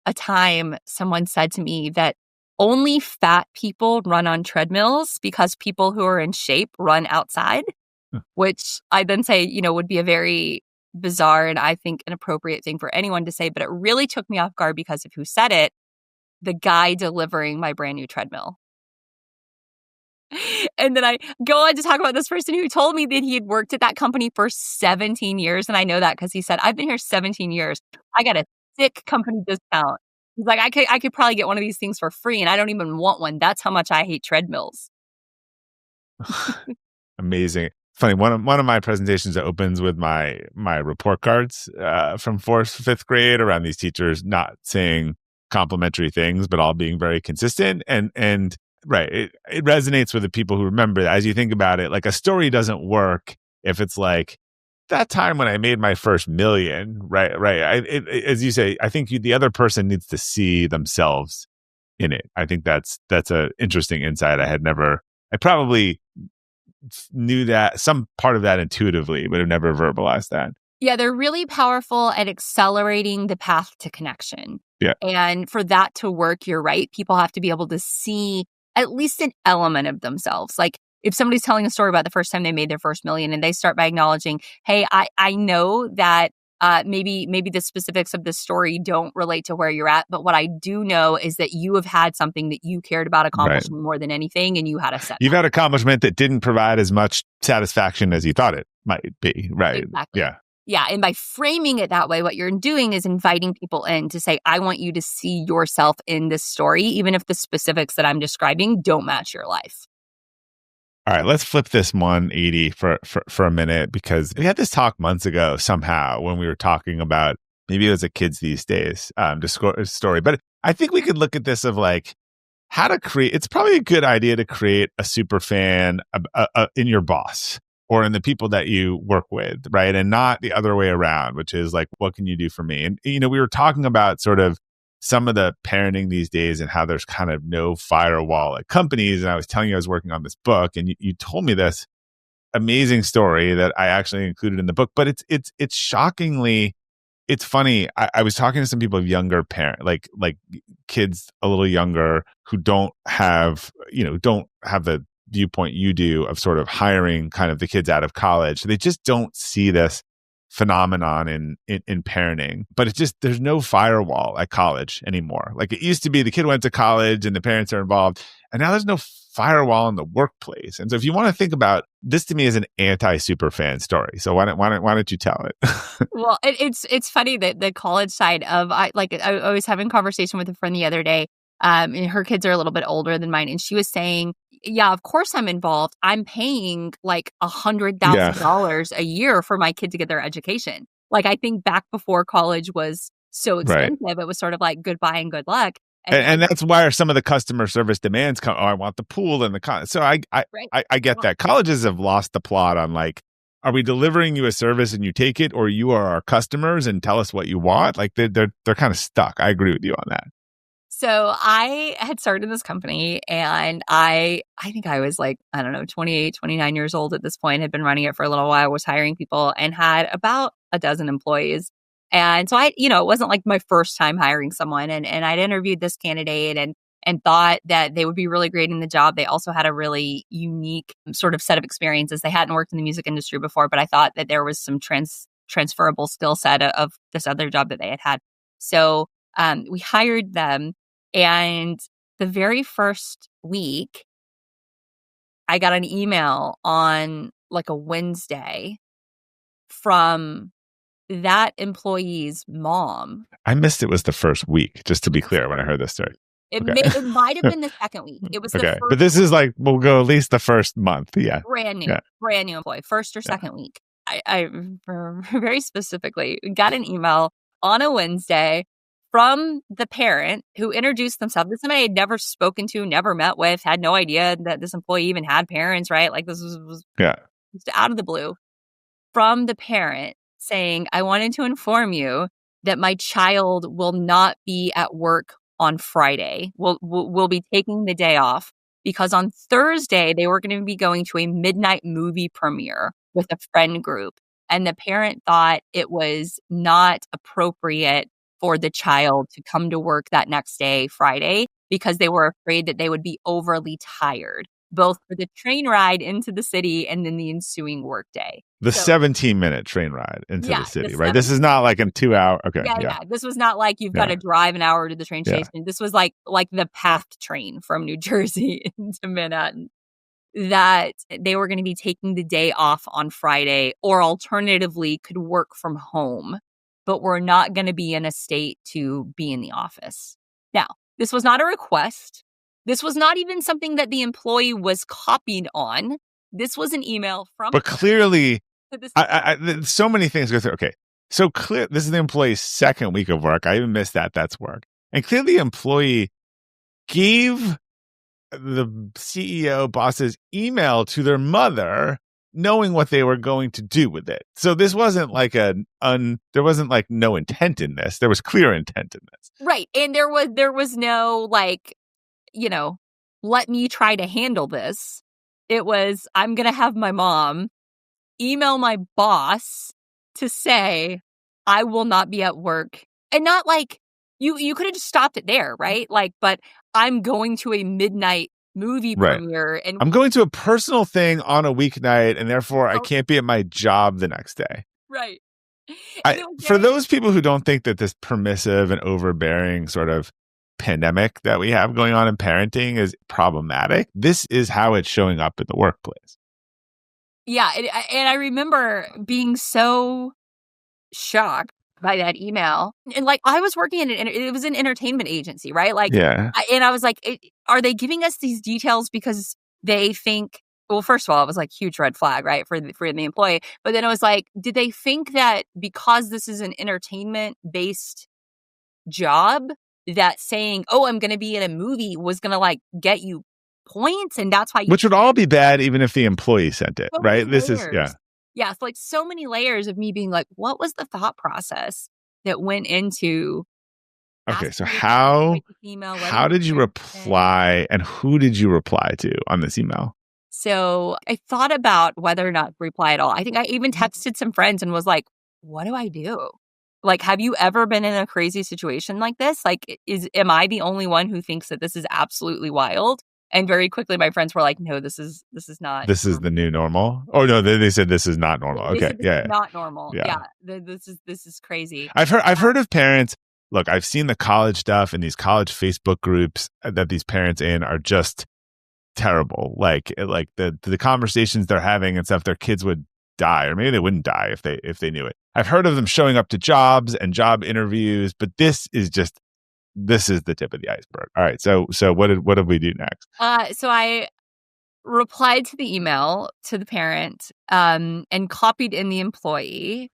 a time someone said to me that only fat people run on treadmills because people who are in shape run outside, which I then say, would be a very bizarre and I think inappropriate thing for anyone to say. But it really took me off guard because of who said it, the guy delivering my brand new treadmill. And then I go on to talk about this person who told me that he had worked at that company for 17 years. And I know that because he said, I've been here 17 years. I got a sick company discount. He's like, I could probably get one of these things for free and I don't even want one. That's how much I hate treadmills. Amazing. Funny, one of my presentations opens with my report cards from 4th, 5th grade around these teachers not saying complimentary things, but all being very consistent. And right, it resonates with the people who remember. As you think about it, like a story doesn't work if it's like that time when I made my first million, right? As you say, I think the other person needs to see themselves in it. I think that's an interesting insight. I probably knew that some part of that intuitively, but have never verbalized that. Yeah, they're really powerful at accelerating the path to connection. Yeah. And for that to work, you're right. People have to be able to see at least an element of themselves. Like if somebody's telling a story about the first time they made their first million and they start by acknowledging, hey, I know that maybe the specifics of this story don't relate to where you're at, but what I do know is that you have had something that you cared about accomplishing more than anything, and you had a set. You've had accomplishment that didn't provide as much satisfaction as you thought it might be, right? Exactly. Yeah, and by framing it that way, what you're doing is inviting people in to say, I want you to see yourself in this story, even if the specifics that I'm describing don't match your life. All right, let's flip this 180 for a minute, because we had this talk months ago somehow when we were talking about, maybe it was a Kids These Days story, but I think we could look at this of like how to create. It's probably a good idea to create a super fan in your boss or in the people that you work with, right? And not the other way around, which is like, what can you do for me? And, we were talking about sort of some of the parenting these days and how there's kind of no firewall at companies. And I was telling you I was working on this book, and you told me this amazing story that I actually included in the book. But it's shockingly, it's funny. I was talking to some people of younger parents, like kids a little younger who don't have the viewpoint you do of sort of hiring kind of the kids out of college. So they just don't see this phenomenon in parenting, but it's just, there's no firewall at college anymore. Like it used to be, the kid went to college and the parents are involved, and now there's no firewall in the workplace. And so if you want to think about this, to me is an anti-Superfan story. So why don't you tell it? Well, it's funny that the college side of, I was having a conversation with a friend the other day. And her kids are a little bit older than mine. And she was saying, yeah, of course I'm involved. I'm paying like $100,000 a year for my kid to get their education. Like, I think back before college was so expensive, it was sort of like goodbye and good luck. And that's why some of the customer service demands come. Oh, I want the pool and the so I get that. Colleges have lost the plot on like, are we delivering you a service and you take it, or you are our customers and tell us what you want? Like they're kind of stuck. I agree with you on that. So I had started this company, and I think I was like, I don't know, 28, 29 years old at this point, had been running it for a little while, was hiring people, and had about a dozen employees. And so it wasn't like my first time hiring someone, and I'd interviewed this candidate and thought that they would be really great in the job. They also had a really unique sort of set of experiences. They hadn't worked in the music industry before, but I thought that there was some transferable skill set of this other job that they had had. So we hired them, and the very first week, I got an email on like a Wednesday from that employee's mom. I missed it was the first week, just to be clear, when I heard this story. It might have been the second week. It was the first. But this is like, we'll go at least the first month. Yeah. Brand new employee, first or second week. I very specifically got an email on a Wednesday from the parent who introduced themselves. This is somebody I had never spoken to, never met with, had no idea that this employee even had parents, right? Like this was just out of the blue. From the parent saying, I wanted to inform you that my child will not be at work on Friday. We'll be taking the day off because on Thursday they were going to be going to a midnight movie premiere with a friend group. And the parent thought it was not appropriate for the child to come to work that next day, Friday, because they were afraid that they would be overly tired, both for the train ride into the city and then the ensuing workday. The 17-minute train ride into the city, right? This is not like a 2 hour. Okay. Yeah. This was not like you've got to drive an hour to the train station. This was like the PATH train from New Jersey into Manhattan. That they were going to be taking the day off on Friday, or alternatively could work from home, but were not going to be in a state to be in the office. Now, this was not a request. This was not even something that the employee was copied on. This was an email from. But clearly, so many things go through. Okay, so clear. This is the employee's second week of work. I even missed that. That's work. And clearly, the employee gave the CEO boss's email to their mother, knowing what they were going to do with it. So this wasn't like there wasn't like no intent in this. There was clear intent in this. Right. And there was no like, let me try to handle this. It was, I'm going to have my mom email my boss to say, I will not be at work. And not like, you could have just stopped it there, right? Like, but I'm going to a midnight movie premiere. And I'm going to a personal thing on a weeknight, and therefore I can't be at my job the next day. Right. For those people who don't think that this permissive and overbearing sort of pandemic that we have going on in parenting is problematic, this is how it's showing up in the workplace. Yeah. And I remember being so shocked by that email. And like, I was working it was an entertainment agency, right? Like, and I was like, are they giving us these details because they think, well, first of all, it was like huge red flag, right? For the employee. But then it was like, did they think that because this is an entertainment based job, that saying, oh, I'm going to be in a movie was going to like get you points? And that's why which would all be bad even if the employee sent it, right? This is, Yeah, it's like so many layers of me being like, what was the thought process that went into? Okay, so how did you reply, and who did you reply to on this email? So I thought about whether or not to reply at all. I think I even texted some friends and was like, what do I do? Like, have you ever been in a crazy situation like this? Like, am I the only one who thinks that this is absolutely wild? And very quickly, my friends were like, "No, this is not. This is the new normal." Oh no, they said this is not normal. Okay, not normal. Yeah, this is crazy. I've heard of parents. Look, I've seen the college stuff and these college Facebook groups that these parents in are just terrible. Like the conversations they're having and stuff, their kids would die, or maybe they wouldn't die if they knew it. I've heard of them showing up to jobs and job interviews, but this is the tip of the iceberg. All right. So what did we do next? So I replied to the email to the parent and copied in the employee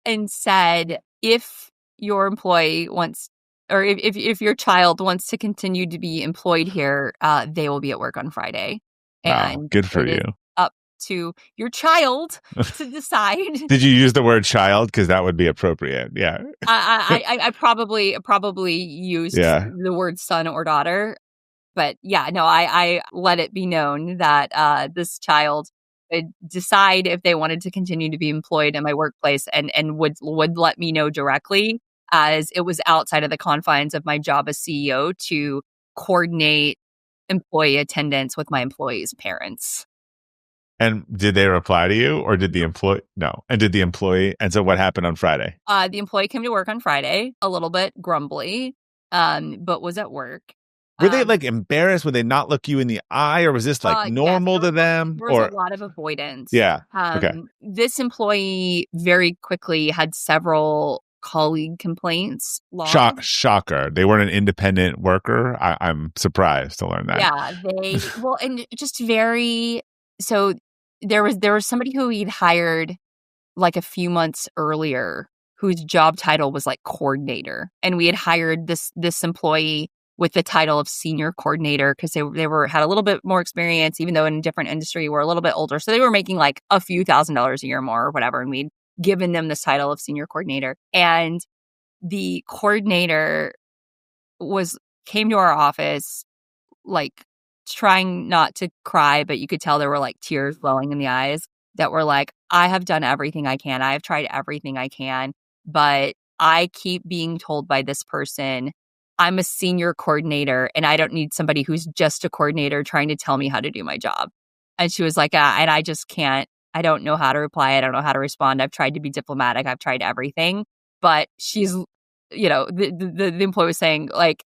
and said, if your employee wants, or if your child wants to continue to be employed here, they will be at work on Friday. And wow, good for you. Up to your child to decide. Did you use the word child? Because that would be appropriate. Yeah. I probably used the word son or daughter. But yeah, no, I let it be known that this child would decide if they wanted to continue to be employed in my workplace and would let me know directly, as it was outside of the confines of my job as CEO to coordinate employee attendance with my employees' parents. And did they reply to you, or did the employee? No. And did the employee? And so what happened on Friday? The employee came to work on Friday, a little bit grumbly, but was at work. Were they like embarrassed? Would they not look you in the eye, or was this like normal to them? There was a lot of avoidance. Yeah. Okay. This employee very quickly had several colleague complaints. Shocker. They weren't an independent worker. I'm surprised to learn that. Yeah, and just very. So there was somebody who he'd hired like a few months earlier whose job title was like coordinator, and we had hired this employee with the title of senior coordinator because they had a little bit more experience, even though in a different industry, were a little bit older. So they were making like a few $1,000s a year more or whatever. And we'd given them this title of senior coordinator. And the coordinator came to our office, like trying not to cry, but you could tell there were like tears flowing in the eyes that were like, I have done everything I can. I have tried everything I can, but I keep being told by this person I'm a senior coordinator and I don't need somebody who's just a coordinator trying to tell me how to do my job. And she was like, and I just can't, I don't know how to reply. I don't know how to respond. I've tried to be diplomatic. I've tried everything. But she's, the employee was saying, like,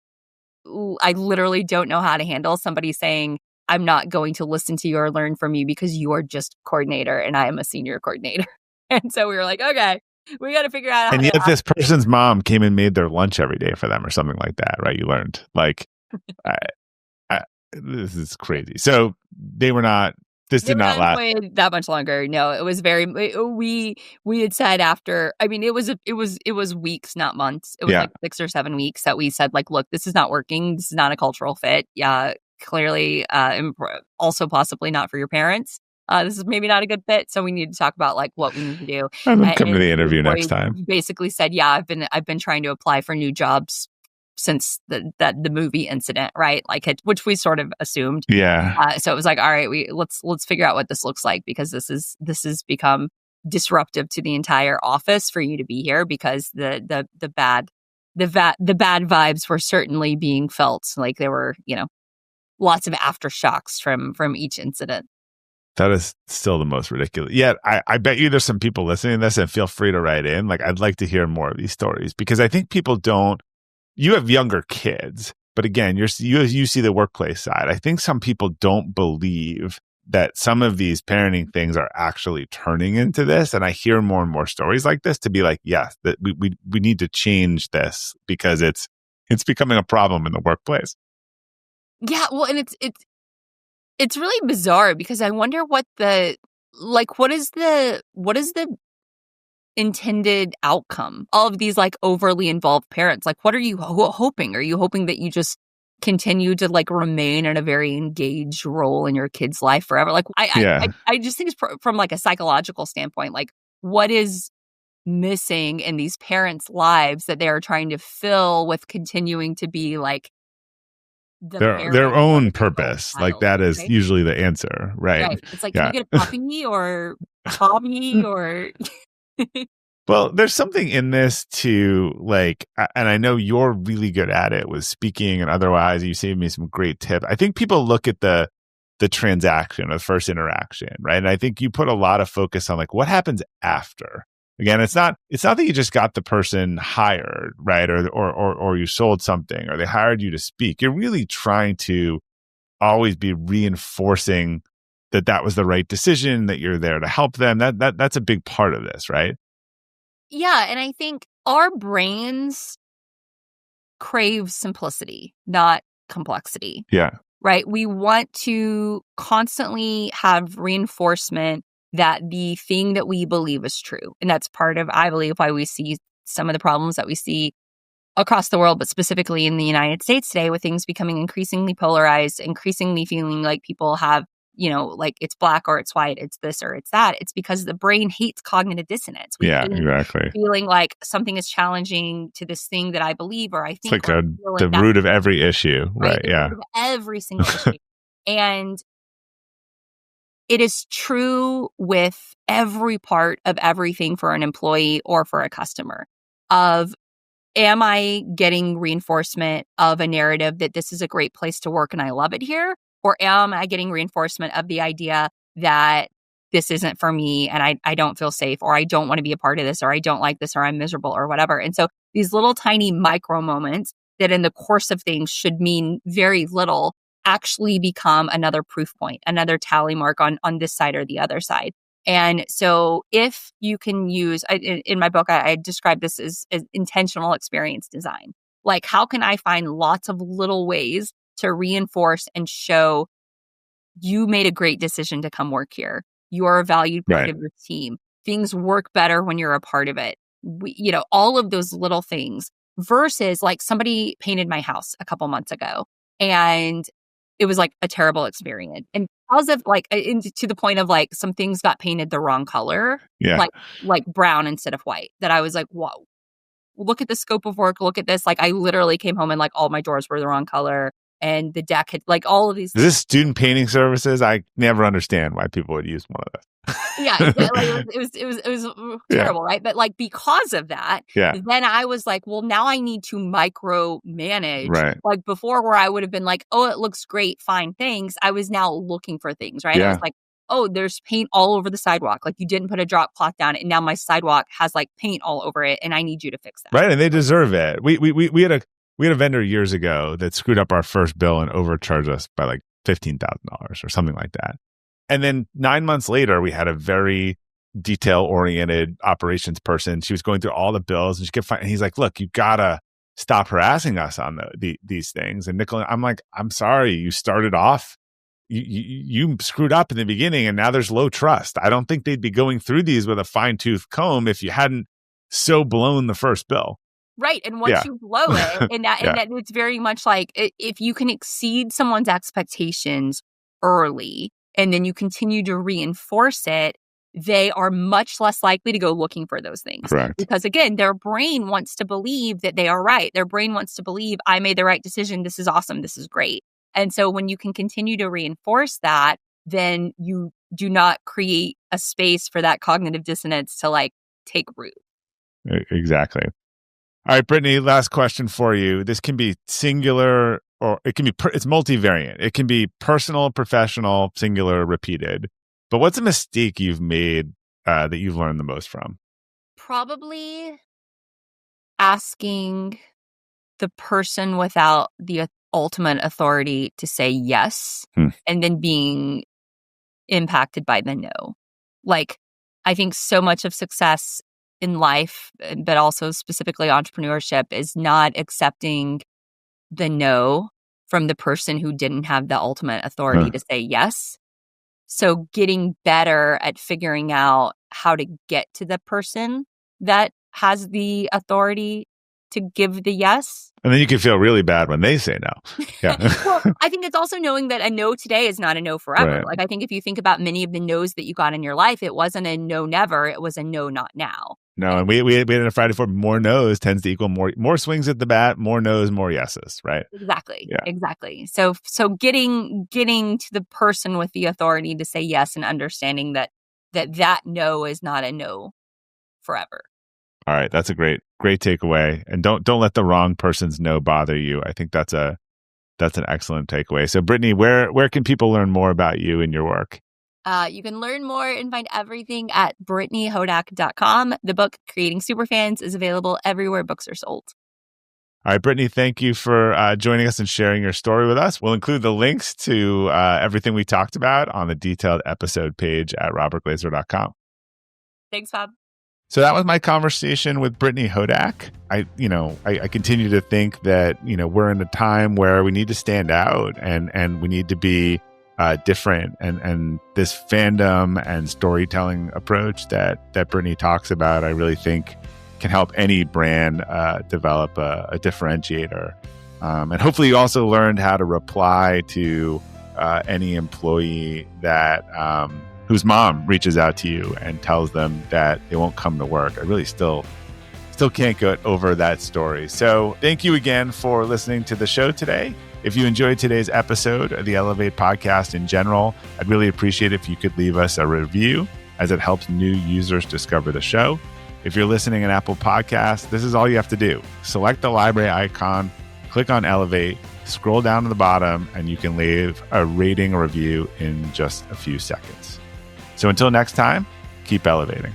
I literally don't know how to handle somebody saying, I'm not going to listen to you or learn from you because you are just coordinator and I am a senior coordinator. And so we were like, okay. We got to figure out how and yet this person's mom came and made their lunch every day for them or something like that, right? You learned. Like, this is crazy. So they were not, this did not last that much longer. No, it was we had said after, I mean, it was weeks, not months. It was like 6 or 7 weeks that we said, like, look, this is not working. This is not a cultural fit. Yeah. Clearly, also possibly not for your parents. This is maybe not a good fit, so we need to talk about like what we need to do. I'm gonna come to the interview next time. Basically said, yeah, I've been trying to apply for new jobs since the movie incident, right? Like which we sort of assumed. Yeah. So it was like, all right, let's figure out what this looks like because this has become disruptive to the entire office for you to be here because the bad vibes were certainly being felt. Like there were lots of aftershocks from each incident. That is still the most ridiculous. Yet, I bet you there's some people listening to this and feel free to write in. Like, I'd like to hear more of these stories because I think people don't, you have younger kids, but again, you see the workplace side. I think some people don't believe that some of these parenting things are actually turning into this. And I hear more and more stories like this to be like, yes, that we need to change this because it's becoming a problem in the workplace. Yeah. Well, and it's really bizarre because I wonder what is the intended outcome of these like overly involved parents? Like, what are you hoping? Are you hoping that you just continue to like remain in a very engaged role in your kid's life forever? Like, I just think it's from like a psychological standpoint, like what is missing in these parents' lives that they are trying to fill with continuing to be like their own purpose, like that is usually the answer, right? It's like, can you get a puppy or a hobby or well, there's something in this too, like, and I know you're really good at it with speaking and otherwise. You saved me some great tips. I think people look at the transaction, the first interaction, right? And I think you put a lot of focus on like what happens after. Again, it's not that you just got the person hired, right? Or you sold something or they hired you to speak. You're really trying to always be reinforcing that was the right decision, that you're there to help them. That's a big part of this, right? Yeah. And I think our brains crave simplicity, not complexity. Yeah. Right. We want to constantly have reinforcement that the thing that we believe is true. And that's part of, I believe, why we see some of the problems that we see across the world, but specifically in the United States today, with things becoming increasingly polarized, increasingly feeling like people have, like it's black or it's white, it's this or it's that. It's because the brain hates cognitive dissonance. Exactly. Feeling like something is challenging to this thing that I believe or I think. It's like the root of every issue, right? Yeah. Root of every single issue. And it is true with every part of everything for an employee or for a customer of, am I getting reinforcement of a narrative that this is a great place to work and I love it here? Or am I getting reinforcement of the idea that this isn't for me and I don't feel safe, or I don't want to be a part of this, or I don't like this, or I'm miserable, or whatever. And so these little tiny micro moments that in the course of things should mean very little actually become another proof point, another tally mark on this side or the other side. And so if you can use, in my book, I describe this as intentional experience design. Like, how can I find lots of little ways to reinforce and show you made a great decision to come work here. You are a valued part of your team. Things work better when you're a part of it. All of those little things versus like somebody painted my house a couple months ago and it was like a terrible experience. And because of like, to the point of like some things got painted the wrong color, like brown instead of white, that I was like, whoa, look at the scope of work. Look at this. Like I literally came home and like all my doors were the wrong color. And the deck had like all of these. Is this student painting services? I never understand why people would use one of those. It was terrible, right? But like because of that, then I was like, well, now I need to micro manage. Right. Like before, where I would have been like, oh, it looks great, fine, thanks. I was now looking for things, right? I was like, oh, there's paint all over the sidewalk. Like you didn't put a drop cloth down, and now my sidewalk has like paint all over it, and I need you to fix that. Right, and they deserve it. We had a vendor years ago that screwed up our first bill and overcharged us by like $15,000 or something like that. And then 9 months later, we had a very detail-oriented operations person. She was going through all the bills and she kept finding, and he's like, look, you gotta stop harassing us on these things. And Nicole, I'm like, I'm sorry, you started off, you screwed up in the beginning and now there's low trust. I don't think they'd be going through these with a fine-tooth comb if you hadn't so blown the first bill. Right. And once you blow it, and that it's very much like if you can exceed someone's expectations early and then you continue to reinforce it, they are much less likely to go looking for those things. Correct. Because again, their brain wants to believe that they are right. Their brain wants to believe I made the right decision. This is awesome. This is great. And so when you can continue to reinforce that, then you do not create a space for that cognitive dissonance to like take root. Exactly. All right, Brittany, last question for you. This can be singular or it can be, it's multivariant. It can be personal, professional, singular, repeated. But what's a mistake you've made that you've learned the most from? Probably asking the person without the ultimate authority to say yes and then being impacted by the no. Like, I think so much of success in life, but also specifically entrepreneurship, is not accepting the no from the person who didn't have the ultimate authority to say yes. So getting better at figuring out how to get to the person that has the authority to give the yes. And then you can feel really bad when they say no. Yeah. Well, I think it's also knowing that a no today is not a no forever. Right. Like, I think if you think about many of the no's that you got in your life, it wasn't a no never, it was a no not now. No, and we had in a Friday for more no's tends to equal more swings at the bat, more no's, more yeses, right? Exactly. Yeah. Exactly. So getting to the person with the authority to say yes and understanding that no is not a no forever. All right, that's a great takeaway. And don't let the wrong person's no bother you. I think that's an excellent takeaway. So Brittany, where can people learn more about you and your work? You can learn more and find everything at BrittanyHodak.com. The book, Creating Superfans, is available everywhere books are sold. All right, Brittany, thank you for joining us and sharing your story with us. We'll include the links to everything we talked about on the detailed episode page at robertglazer.com. Thanks, Bob. So that was my conversation with Brittany Hodak. I continue to think that, we're in a time where we need to stand out and we need to be different. And this fandom and storytelling approach that Brittany talks about, I really think can help any brand develop a differentiator. And hopefully you also learned how to reply to any employee that whose mom reaches out to you and tells them that they won't come to work. I really still can't get over that story. So thank you again for listening to the show today. If you enjoyed today's episode of the Elevate podcast in general, I'd really appreciate it if you could leave us a review, as it helps new users discover the show. If you're listening on Apple Podcasts, this is all you have to do. Select the library icon, click on Elevate, scroll down to the bottom, and you can leave a rating or review in just a few seconds. So until next time, keep elevating.